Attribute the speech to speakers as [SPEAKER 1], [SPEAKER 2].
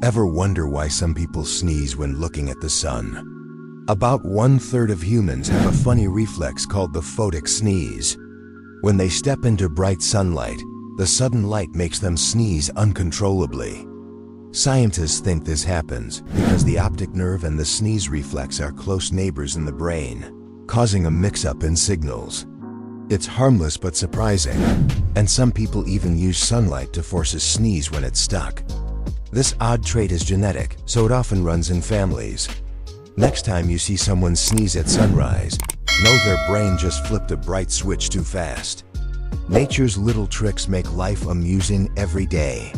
[SPEAKER 1] Ever wonder why some people sneeze when looking at the sun? About 1/3 of humans have a funny reflex called the photic sneeze. When they step into bright sunlight, the sudden light makes them sneeze uncontrollably. Scientists think this happens because the optic nerve and the sneeze reflex are close neighbors in the brain, causing a mix-up in signals. It's harmless but surprising, and some people even use sunlight to force a sneeze when it's stuck. This odd trait is genetic, so it often runs in families. Next time you see someone sneeze at sunrise, know their brain just flipped a bright switch too fast. Nature's little tricks make life amusing every day.